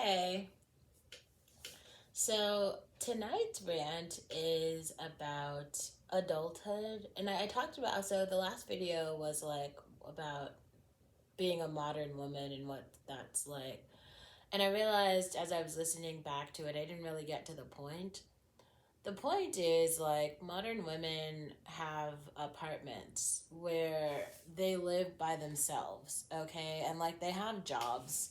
Hey, so tonight's rant is about adulthood, and I talked about, so the last video was like about being a modern woman and what that's like. And I realized as I was listening back to it, I didn't really get to the point. The point is, like, modern women have apartments where they live by themselves, okay? And like they have jobs,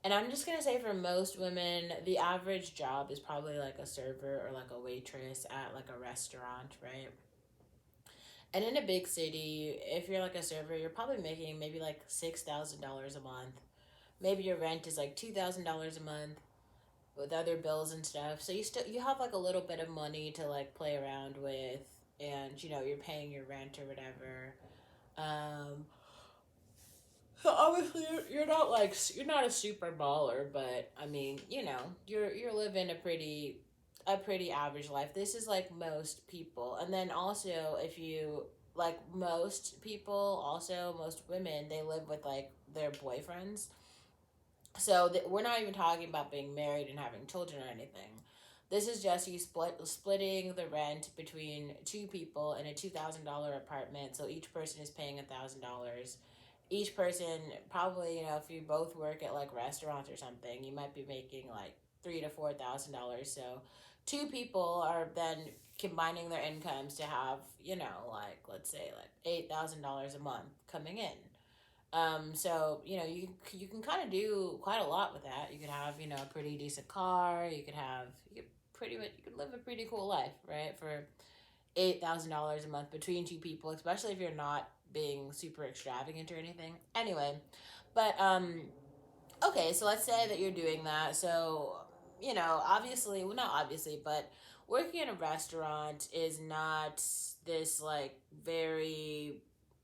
and I'm just gonna say for most women, the average job is probably like a server or like a waitress at like a restaurant, right? And in a big city, if you're like a server, you're probably making maybe like $6,000 a month. Maybe your rent is like $2,000 a month with other bills and stuff. So you have like a little bit of money to like play around with, and you're paying your rent or whatever. Um, So obviously you're not like you're not a super baller, but I mean, you're living a pretty average life. This is like most people. And then also, if you like, most people, also most women, they live with like their boyfriends. So we're not even talking about being married and having children or anything. This is just you splitting the rent between two people in a $2,000 apartment. So each person is paying $1,000. Each person probably, if you both work at like restaurants or something, you might be making like $3,000 to $4,000. So two people are then combining their incomes to have, like, let's say like $8,000 a month coming in. So you can kind of do quite a lot with that. You could have a pretty decent car. You could live a pretty cool life, right? For $8,000 a month between two people, especially if you're not being super extravagant or anything. Anyway, but okay, so let's say that you're doing that. So obviously, well, not obviously, but working in a restaurant is not this like very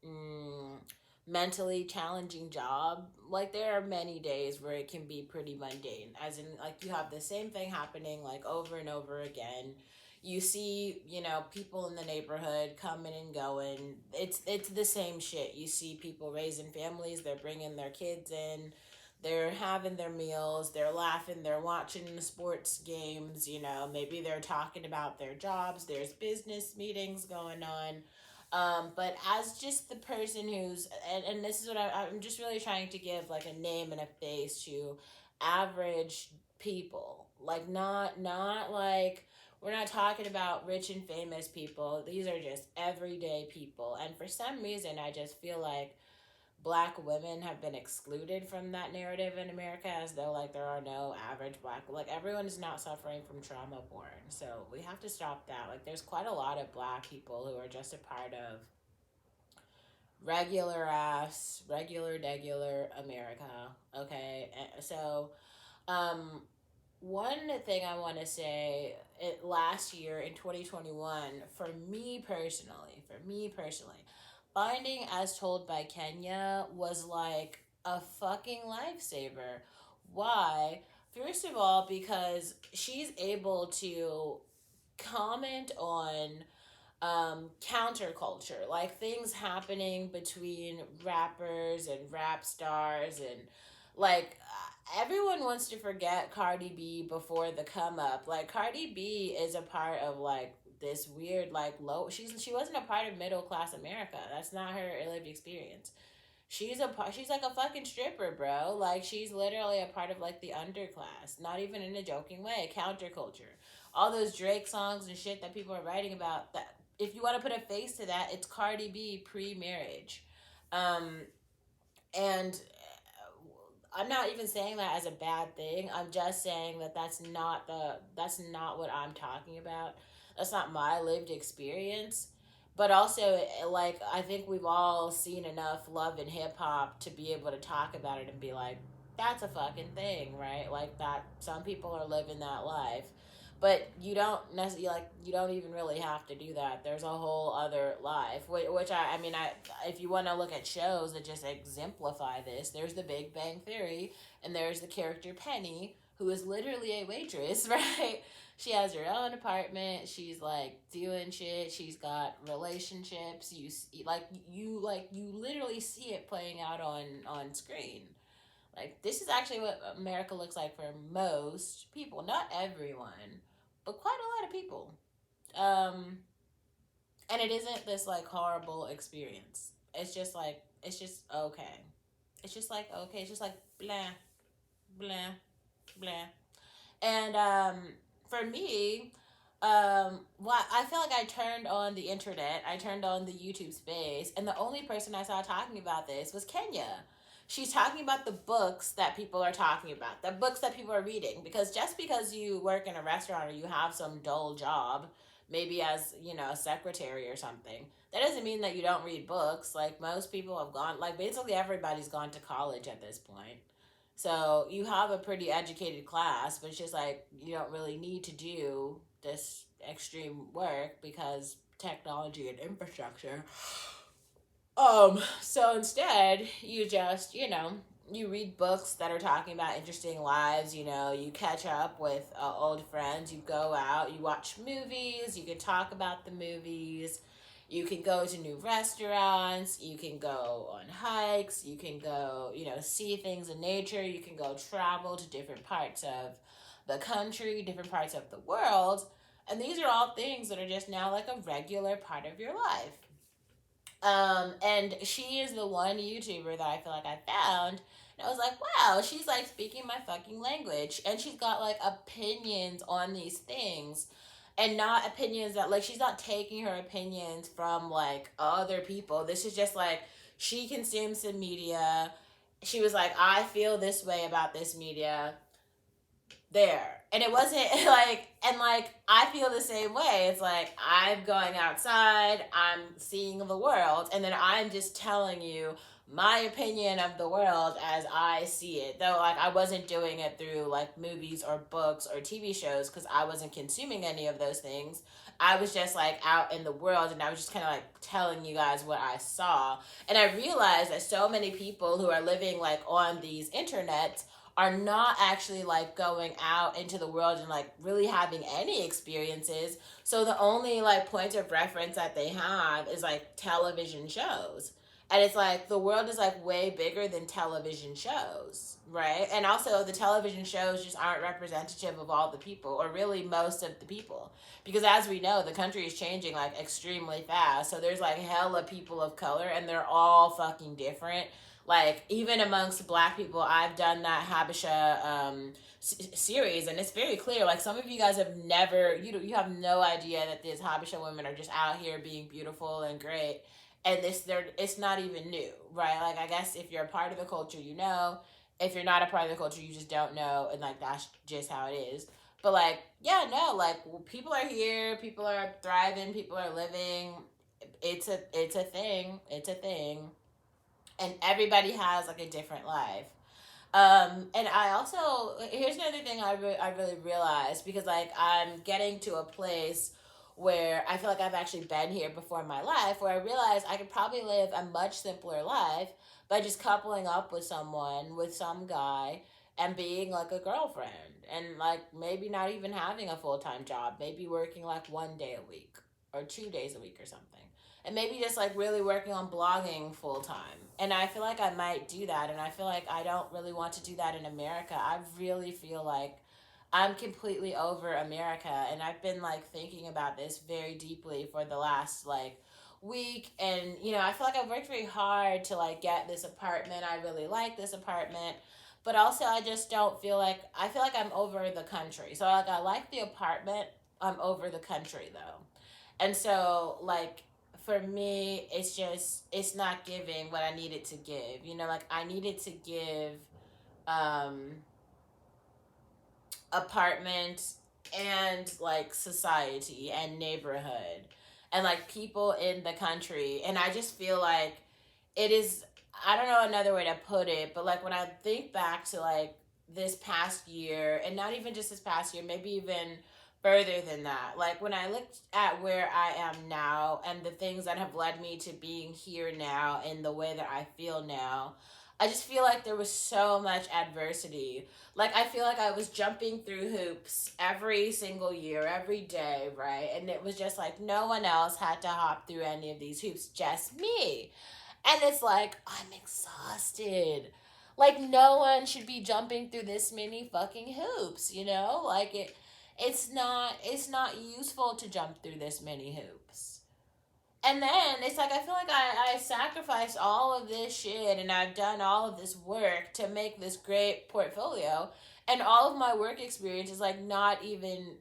mm, mentally challenging job. Like, there are many days where it can be pretty mundane, as in like you have the same thing happening like over and over again. You see, people in the neighborhood coming and going. It's the same shit. You see people raising families, they're bringing their kids in, they're having their meals, they're laughing, they're watching the sports games, maybe they're talking about their jobs, there's business meetings going on. But as just the person and this is what I'm just really trying to give like a name and a face to average people. Like, not like, we're not talking about rich and famous people. These are just everyday people. And for some reason, I just feel like black women have been excluded from that narrative in America, as though like there are no average black, like everyone is not suffering from trauma porn. So we have to stop that. Like, there's quite a lot of black people who are just a part of regular America. Okay. So um one thing I want to say, last year in 2021, for me personally, finding As Told by Kenya was like a fucking lifesaver. Why? First of all, because she's able to comment on counterculture, like things happening between rappers and rap stars, and like everyone wants to forget Cardi B before the come up. Like, Cardi B is a part of like this weird like low. She wasn't a part of middle class America. That's not her lived experience. She's like a fucking stripper, bro. Like, she's literally a part of like the underclass. Not even in a joking way. Counterculture. All those Drake songs and shit that people are writing about, that if you want to put a face to that, it's Cardi B pre-marriage. Um and I'm not even saying that as a bad thing. I'm just saying that that's not what I'm talking about. That's not my lived experience. But also, like, I think we've all seen enough love and hip hop to be able to talk about it and be like, that's a fucking thing, right? Like, that some people are living that life. But you don't necessarily, like, you don't even really have to do that. There's a whole other life, which I mean, if you want to look at shows that just exemplify this, there's The Big Bang Theory, and there's the character Penny, who is literally a waitress, right? She has her own apartment. She's like doing shit. She's got relationships. You literally see it playing out on screen. Like, this is actually what America looks like for most people. Not everyone, but quite a lot of people. Um, and it isn't this like horrible experience. It's just okay. It's just like okay. It's just like blah, blah, blah. And for me, what I feel like I turned on the internet, I turned on the YouTube space, and the only person I saw talking about this was Kenya. She's talking about the books that people are talking about, the books that people are reading. Because just because you work in a restaurant or you have some dull job, maybe as, a secretary or something, that doesn't mean that you don't read books. Like, most people have gone, like, basically everybody's gone to college at this point. So you have a pretty educated class, but it's just like you don't really need to do this extreme work because technology and infrastructure. So instead, you just, you read books that are talking about interesting lives, you catch up with old friends, you go out, you watch movies, you can talk about the movies, you can go to new restaurants, you can go on hikes, you can go, see things in nature, you can go travel to different parts of the country, different parts of the world. And these are all things that are just now like a regular part of your life. And she is the one YouTuber that I feel like I found. And I was like, wow, she's like speaking my fucking language. And she's got like opinions on these things. And not opinions that, like, she's not taking her opinions from like other people. This is just like, she consumes some media. She was like, I feel this way about this media there. And it wasn't like, and like, I feel the same way. It's like, I'm going outside, I'm seeing the world, and then I'm just telling you my opinion of the world as I see it. Though, like, I wasn't doing it through like movies or books or TV shows because I wasn't consuming any of those things. I was just like out in the world and I was just kind of like telling you guys what I saw. And I realized that so many people who are living like on these internets are not actually like going out into the world and like really having any experiences. So the only like point of reference that they have is like television shows. And it's like the world is like way bigger than television shows, right? And also the television shows just aren't representative of all the people or really most of the people. Because as we know, the country is changing like extremely fast. So there's like hella people of color and they're all fucking different. Like, even amongst black people, I've done that Habesha series, and it's very clear. Like, some of you guys have never, you have no idea that these Habesha women are just out here being beautiful and great, and it's not even new, right? Like, I guess if you're a part of the culture, you know. If you're not a part of the culture, you just don't know, and like that's just how it is. But like, yeah, no, like people are here, people are thriving, people are living. It's a thing. It's a thing, and everybody has like a different life. And I also, here's another thing I really realized, because like I'm getting to a place where I feel like I've actually been here before in my life, where I realize I could probably live a much simpler life by just coupling up with someone, with some guy, and being like a girlfriend, and like maybe not even having a full-time job, maybe working like 1 day a week or 2 days a week or something, and maybe just like really working on blogging full time. And I feel like I might do that. And I feel like I don't really want to do that in America. I really feel like I'm completely over America. And I've been like thinking about this very deeply for the last like week. And, I feel like I've worked very hard to like get this apartment. I really like this apartment. But also, I just don't feel like, I feel like I'm over the country. So, like, I like the apartment. I'm over the country though. And so, like, for me, it's not giving what I needed to give. Like, I needed to give um, apartment and like society and neighborhood and like people in the country. And I just feel like it is, I don't know another way to put it, but like when I think back to like this past year, and not even just this past year, maybe even further than that, like when I looked at where I am now and the things that have led me to being here now in the way that I feel now, I just feel like there was so much adversity. Like, I feel like I was jumping through hoops every single year, every day, right? And it was just like no one else had to hop through any of these hoops, just me. And it's like, I'm exhausted. Like, no one should be jumping through this many fucking hoops, you know? Like, it's not useful to jump through this many hoops. And then it's like I feel like I sacrificed all of this shit and I've done all of this work to make this great portfolio, and all of my work experience is like not even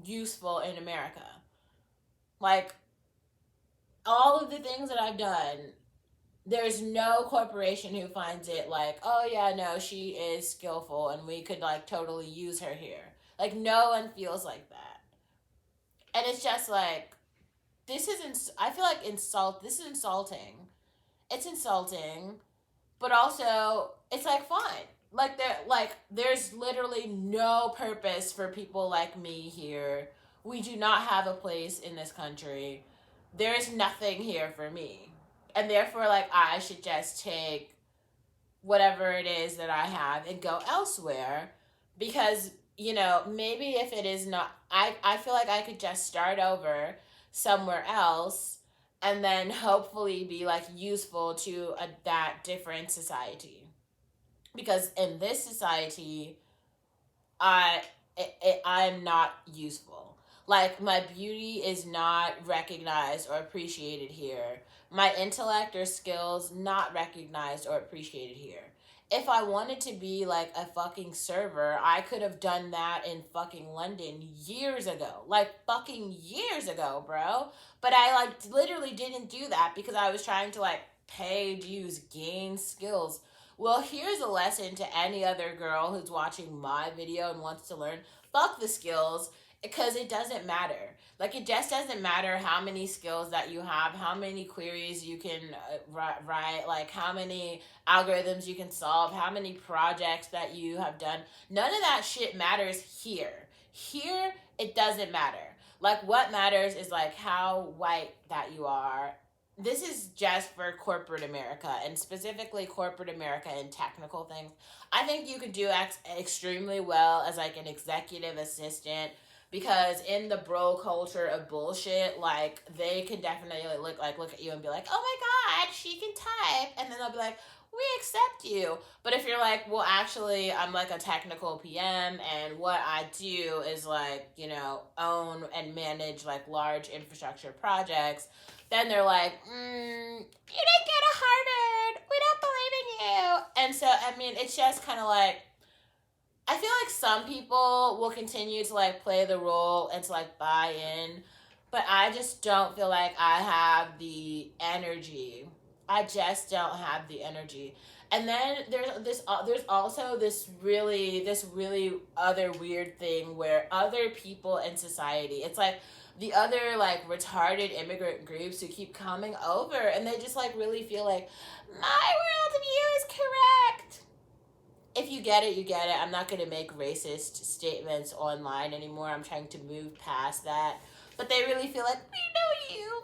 useful in America. Like, all of the things that I've done, there's no corporation who finds it like, oh yeah, no, she is skillful and we could like totally use her here. Like, no one feels like that. And it's just like, I feel like this is insulting. It's insulting, but also it's like fine. There's literally no purpose for people like me here. We do not have a place in this country. There is nothing here for me. And therefore, like, I should just take whatever it is that I have and go elsewhere, because, maybe if it is not, I feel like I could just start over somewhere else and then hopefully be like useful to that different society. Because in this society, I I'm not useful. Like, my beauty is not recognized or appreciated here. My intellect or skills not recognized or appreciated here. If I wanted to be like a fucking server, I could have done that in fucking London years ago. Like, fucking years ago, bro. But I like literally didn't do that because I was trying to like pay dues, gain skills. Well, here's a lesson to any other girl who's watching my video and wants to learn. Fuck the skills, because it doesn't matter. Like, it just doesn't matter how many skills that you have, how many queries you can write, like how many algorithms you can solve, how many projects that you have done. None of that shit matters here. Here, it doesn't matter. Like, what matters is like how white that you are. This is just for corporate America, and specifically corporate America and technical things. I think you could do extremely well as like an executive assistant, because in the bro culture of bullshit, like, they can definitely look at you and be like, oh my god, she can type, and then they'll be like, we accept you. But if you're like, well, actually, I'm like a technical PM, and what I do is like, own and manage like large infrastructure projects, then they're like, you didn't get a Harvard. We don't believe in you. And so, I mean, it's just kind of like, I feel like some people will continue to like play the role and to like buy in, but I just don't feel like I have the energy. I just don't have the energy. And then there's also this really other weird thing where other people in society, it's like the other like retarded immigrant groups who keep coming over, and they just like really feel like my worldview is correct. If you get it, you get it. I'm not going to make racist statements online anymore. I'm trying to move past that. But they really feel like, we know you.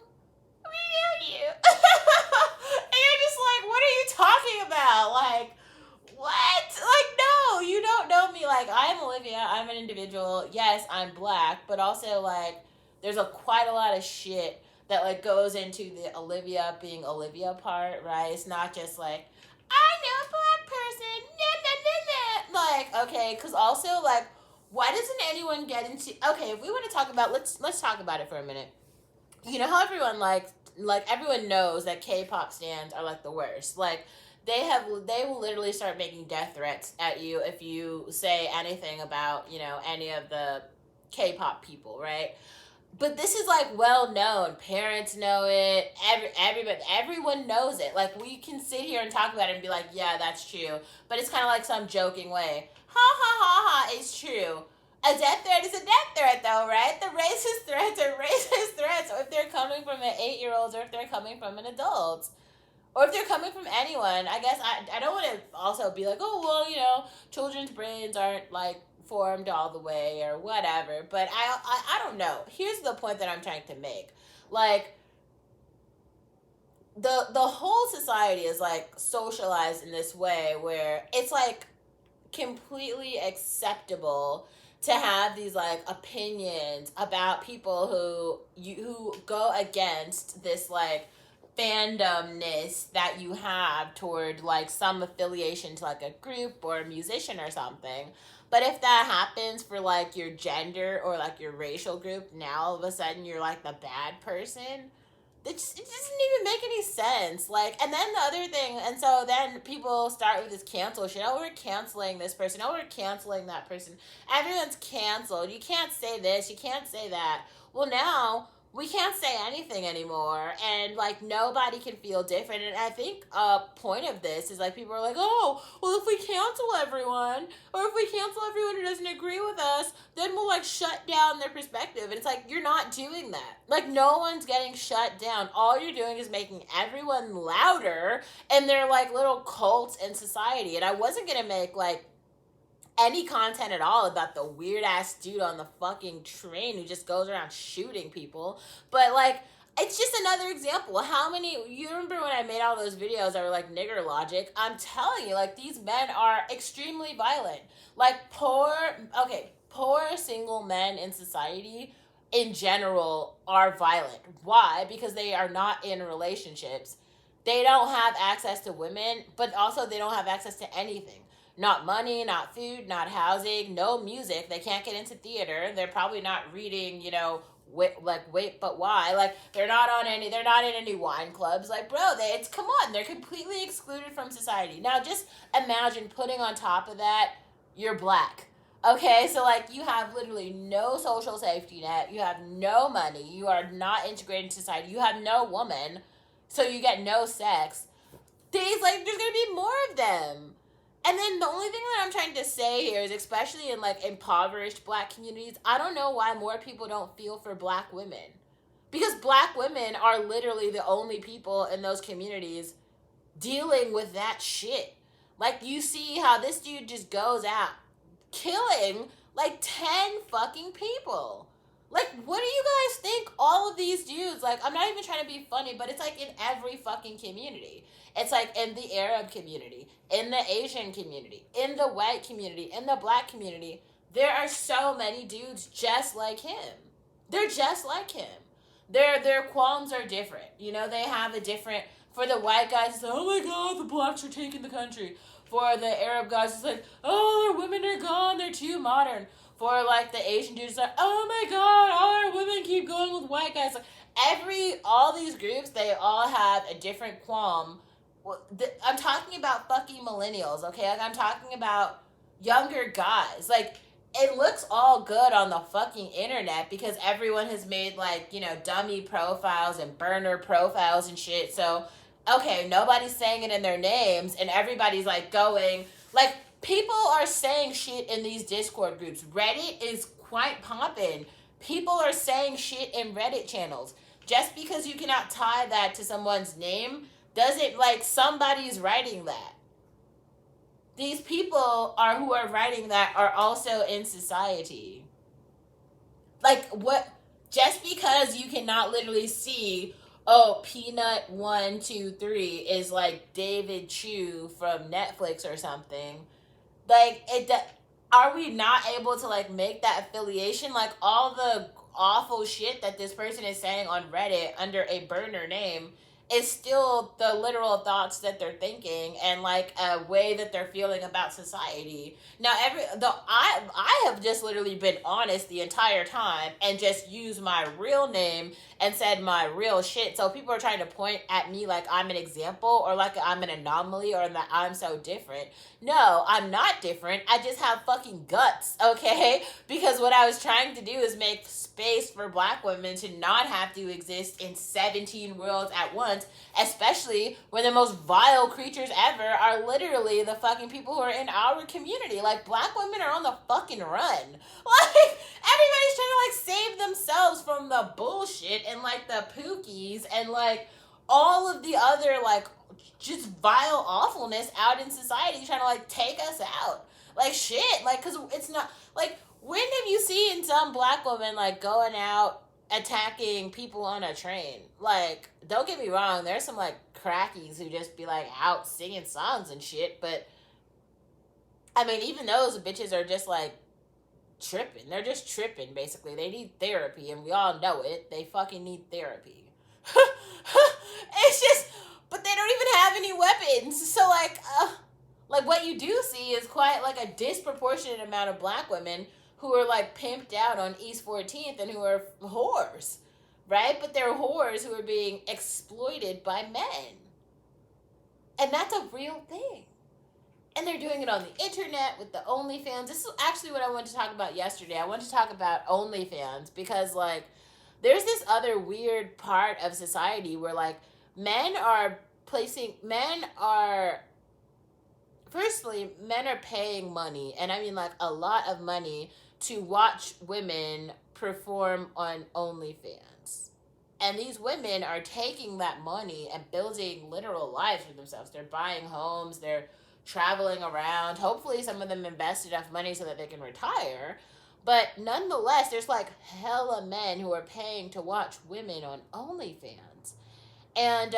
We know you. And you're just like, what are you talking about? Like, what? Like, no, you don't know me. Like, I'm Olivia. I'm an individual. Yes, I'm black. But also, like, there's quite a lot of shit that, like, goes into the Olivia being Olivia part, right? It's not just like, I know a black person. Nah, nah, nah, nah. Like, okay, because also, like, why doesn't anyone get into... Okay, if we want to talk about... Let's talk about it for a minute. You know how everyone, like everyone knows that K-pop stans are, like, the worst. Like, they will literally start making death threats at you if you say anything about, any of the K-pop people, right? But this is like well known. Parents know it. Everyone knows it. Like, we can sit here and talk about it and be like, yeah, that's true. But it's kind of like some joking way. Ha ha ha ha, it's true. A death threat is a death threat, though, right? The racist threats are racist threats, or if they're coming from an 8-year-old, or if they're coming from an adult, or if they're coming from anyone. I guess I don't want to also be like, oh, well, children's brains aren't like formed all the way or whatever. But I don't know. Here's the point that I'm trying to make. Like, the whole society is like socialized in this way where it's like completely acceptable to have these like opinions about people who go against this like fandomness that you have toward like some affiliation to like a group or a musician or something. But if that happens for like your gender or like your racial group, now all of a sudden you're like the bad person. It doesn't even make any sense. Like, and then the other thing, and so then people start with this cancel shit. Oh, we're canceling this person. Oh, we're canceling that person. Everyone's canceled. You can't say this. You can't say that. Well, now we can't say anything anymore, and like nobody can feel different. And I think a point of this is like people are like, oh, well, if we cancel everyone, or if we cancel everyone who doesn't agree with us, then we'll like shut down their perspective. And it's like, you're not doing that. Like, no one's getting shut down. All you're doing is making everyone louder, and they're like little cults in society. And I wasn't gonna make like any content at all about the weird ass dude on the fucking train who just goes around shooting people. But like, it's just another example. How many, you remember when I made all those videos that were like nigger logic? I'm telling you, like, these men are extremely violent. Like, poor single men in society in general are violent. Why? Because they are not in relationships. They don't have access to women, but also they don't have access to anything. Not money, not food, not housing, no music. They can't get into theater. They're probably not reading, Wait But Why? Like, they're not in any wine clubs. Like, bro, come on, they're completely excluded from society. Now, just imagine putting on top of that, you're black. Okay, so like you have literally no social safety net, you have no money, you are not integrated in society, you have no woman, so you get no sex. There's gonna be more of them. And then the only thing that I'm trying to say here is, especially in like impoverished black communities, I don't know why more people don't feel for black women. Because black women are literally the only people in those communities dealing with that shit. Like, you see how this dude just goes out killing like 10 fucking people. Like, what do you guys think all of these dudes, like, I'm not even trying to be funny, but it's like in every fucking community. It's like in the Arab community, in the Asian community, in the white community, in the black community. There are so many dudes just like him. They're just like him. Their qualms are different. They have a different, for the white guys, it's like, oh my god, the blacks are taking the country. For the Arab guys, it's like, oh, our women are gone, they're too modern. For like the Asian dudes, it's like, oh my god, all our women keep going with white guys. Like, all these groups, they all have a different qualm. Well, I'm talking about fucking millennials, okay? Like, I'm talking about younger guys. Like, it looks all good on the fucking internet because everyone has made like, dummy profiles and burner profiles and shit. So, okay, nobody's saying it in their names, and everybody's like going, like, people are saying shit in these Discord groups. Reddit is quite poppin'. People are saying shit in Reddit channels. Just because you cannot tie that to someone's name doesn't, like, somebody's writing that. These people who are writing that are also in society. Like, what? Just because you cannot literally see, oh, Peanut 123 is like David Chu from Netflix or something. Like, are we not able to like make that affiliation? Like, all the awful shit that this person is saying on Reddit under a burner name is still the literal thoughts that they're thinking and like a way that they're feeling about society. Now, I have just literally been honest the entire time and just used my real name and said my real shit. So people are trying to point at me like I'm an example or like I'm an anomaly or that I'm so different. No, I'm not different. I just have fucking guts, okay? Because what I was trying to do is make space for black women to not have to exist in 17 worlds at once, especially when the most vile creatures ever are literally the fucking people who are in our community. Like, black women are on the fucking run. Like, everybody's trying to like save themselves from the bullshit and like the pookies and like all of the other like just vile awfulness out in society trying to like take us out. Like, shit, like, because it's not like, when have you seen some black woman like going out attacking people on a train? Like, don't get me wrong, there's some like crackies who just be like out singing songs and shit, but I mean, even those bitches are just like tripping. They're just tripping, basically. They need therapy, and we all know it. They fucking need therapy. It's just, but they don't even have any weapons. So like what you do see is quite like a disproportionate amount of black women who are like pimped out on East 14th and who are whores, right? But they're whores who are being exploited by men, and that's a real thing. And they're doing it on the internet with the OnlyFans. This is actually what I wanted to talk about yesterday. I wanted to talk about OnlyFans because, like, there's this other weird part of society where, like, men are, firstly, men are paying money, and I mean, like, a lot of money to watch women perform on OnlyFans. And these women are taking that money and building literal lives for themselves. They're buying homes, they're traveling around. Hopefully, some of them invest enough money so that they can retire. But nonetheless, there's like hella men who are paying to watch women on OnlyFans. And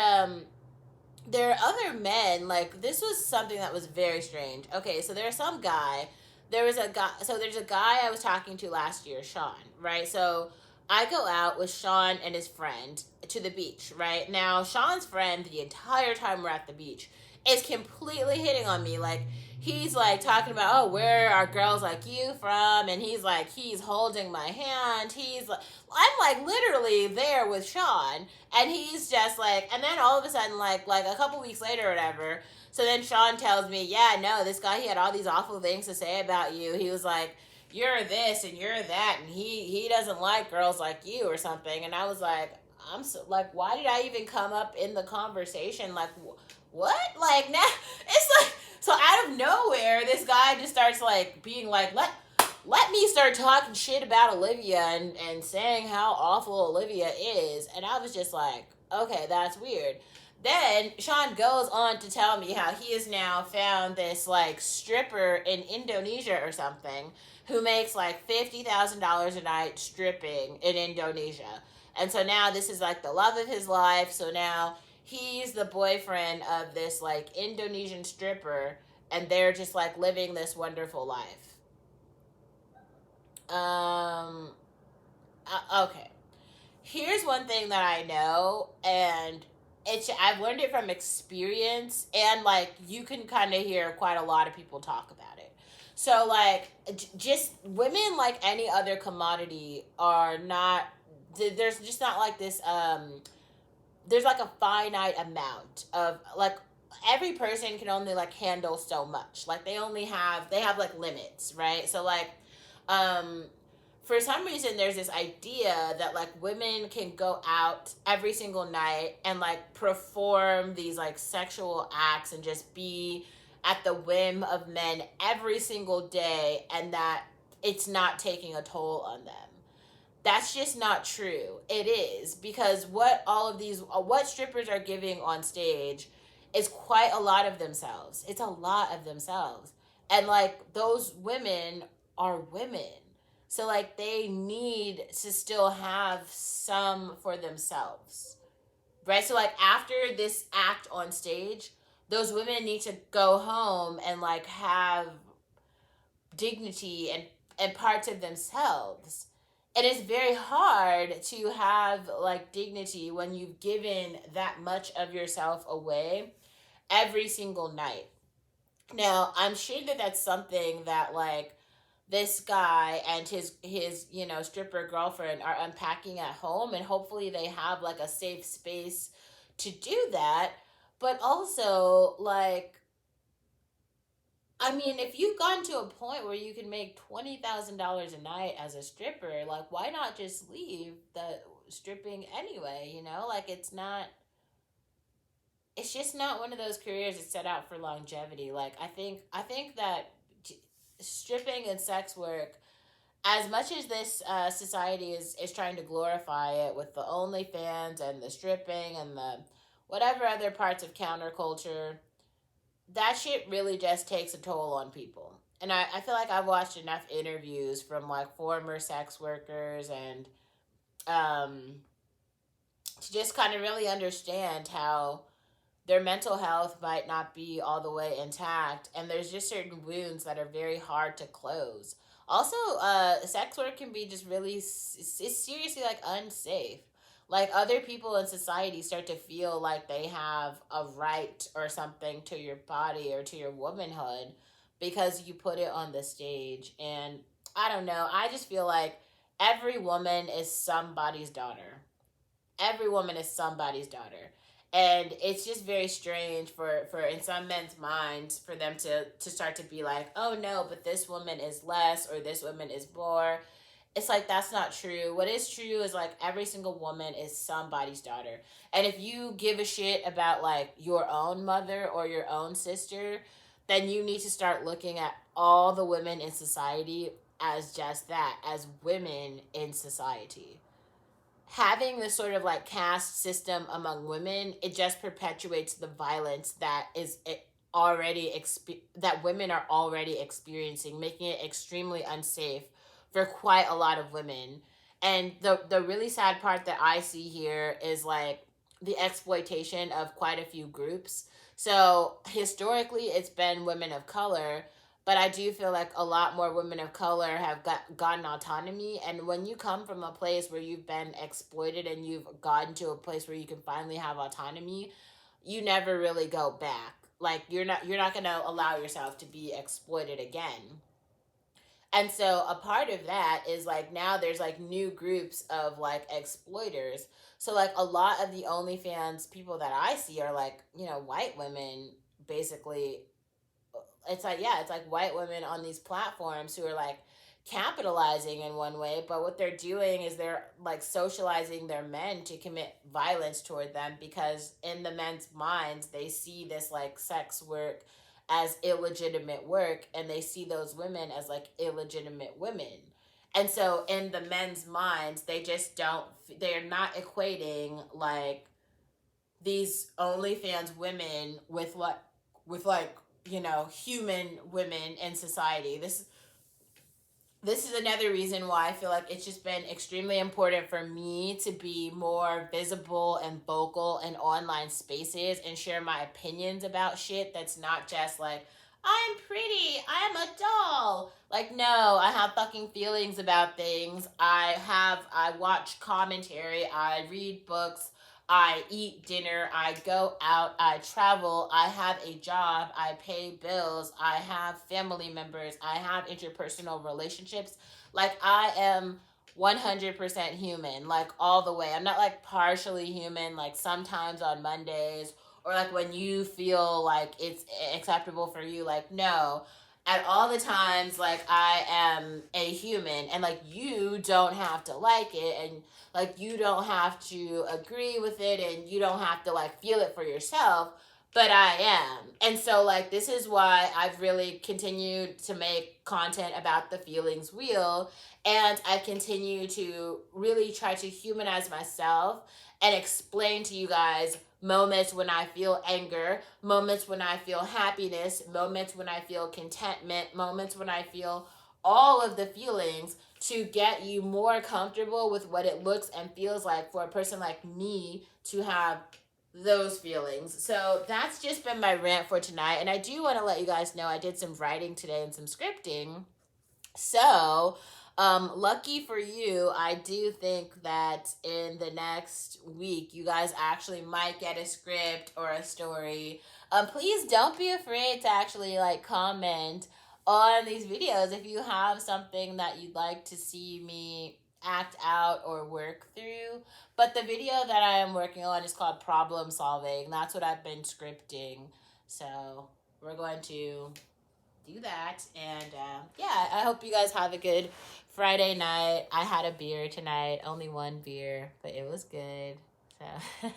there are other men, like, this was something that was very strange. Okay, so there's some guy, there's a guy I was talking to last year, Sean, right? So I go out with Sean and his friend to the beach, right? Now, Sean's friend, the entire time we're at the beach, is completely hitting on me. Like, he's like talking about, oh, where are girls like you from? And he's holding my hand. He's like, I'm like literally there with Sean, and he's just like, and then all of a sudden, like a couple weeks later or whatever. So then Sean tells me, yeah, no, this guy, he had all these awful things to say about you. He was like, you're this and you're that, and he doesn't like girls like you or something. And I was like, I'm so like, why did I even come up in the conversation? Like, what? Like, now it's like, so out of nowhere, this guy just starts like being like, let me start talking shit about Olivia and saying how awful Olivia is. And I was just like, okay, that's weird. Then Sean goes on to tell me how he has now found this like stripper in Indonesia or something who makes like $50,000 a night stripping in Indonesia. And so now this is like the love of his life. So now he's the boyfriend of this like Indonesian stripper, and they're just like living this wonderful life. Um, okay. Here's one thing that I know, and I've learned it from experience, and like you can kind of hear quite a lot of people talk about it. So like just women, like any other commodity, are not. There's just not like this. There's like a finite amount of like every person can only like handle so much. Like they have like limits, right? So like um for some reason there's this idea that like women can go out every single night and like perform these like sexual acts and just be at the whim of men every single day, and that it's not taking a toll on them. That's just not true. It is, because what strippers are giving on stage is quite a lot of themselves. It's a lot of themselves. And like those women are women. So like they need to still have some for themselves. Right? So like after this act on stage, those women need to go home and like have dignity and parts of themselves. It is very hard to have like dignity when you've given that much of yourself away every single night. Now, I'm sure that that's something that like this guy and his stripper girlfriend are unpacking at home, and hopefully they have like a safe space to do that. But also, like, I mean, if you've gotten to a point where you can make $20,000 a night as a stripper, like, why not just leave the stripping anyway? Like, it's just not one of those careers that's set out for longevity. Like, I think that stripping and sex work, as much as this society is trying to glorify it with the OnlyFans and the stripping and the whatever other parts of counterculture, that shit really just takes a toll on people. And I feel like I've watched enough interviews from like former sex workers and um, to just kind of really understand how their mental health might not be all the way intact, and there's just certain wounds that are very hard to close. Also, sex work can be just really it's seriously like unsafe. like other people in society start to feel like they have a right or something to your body or to your womanhood because you put it on the stage. And I don't know, I just feel like every woman is somebody's daughter. Every woman is somebody's daughter. And it's just very strange for in some men's minds for them to start to be like, oh no, but this woman is less or this woman is more. It's like that's not true. What is true is like every single woman is somebody's daughter. And if you give a shit about like your own mother or your own sister, then you need to start looking at all the women in society as just that, as women in society. Having this sort of like caste system among women, it just perpetuates the violence that is that women are already experiencing, making it extremely unsafe for quite a lot of women. And the really sad part that I see here is like the exploitation of quite a few groups. So historically it's been women of color, but I do feel like a lot more women of color have gotten autonomy. And when you come from a place where you've been exploited and you've gotten to a place where you can finally have autonomy, you never really go back. Like you're not gonna allow yourself to be exploited again. And so a part of that is like now there's like new groups of like exploiters. So like a lot of the OnlyFans people that I see are like, white women basically. It's like, yeah, it's like white women on these platforms who are like capitalizing in one way, but what they're doing is they're like socializing their men to commit violence toward them, because in the men's minds they see this like sex work as illegitimate work, and they see those women as like illegitimate women. And so in the men's minds they just don't, they're not equating like these OnlyFans women with what, with like, human women in society. This is another reason why I feel like it's just been extremely important for me to be more visible and vocal in online spaces and share my opinions about shit that's not just like, I'm pretty, I'm a doll. Like, no, I have fucking feelings about things. I watch commentary, I read books, I eat dinner, I go out, I travel, I have a job, I pay bills, I have family members, I have interpersonal relationships. Like, I am 100% human, like, all the way. I'm not like partially human, like, sometimes on Mondays, or like when you feel like it's acceptable for you. Like, no. At all the times, like, I am a human, and like, you don't have to like it, and like, you don't have to agree with it, and you don't have to like feel it for yourself, but I am. And so like this is why I've really continued to make content about the feelings wheel, and I continue to really try to humanize myself and explain to you guys moments when I feel anger, moments when I feel happiness, moments when I feel contentment, moments when I feel all of the feelings, to get you more comfortable with what it looks and feels like for a person like me to have those feelings. So that's just been my rant for tonight. And I do want to let you guys know I did some writing today and some scripting. So, lucky for you, I do think that in the next week, you guys actually might get a script or a story. Please don't be afraid to actually like comment on these videos if you have something that you'd like to see me act out or work through. But the video that I am working on is called Problem Solving. That's what I've been scripting. So we're going to do that. And yeah, I hope you guys have a good Friday night. I had a beer tonight, only one beer, but it was good. So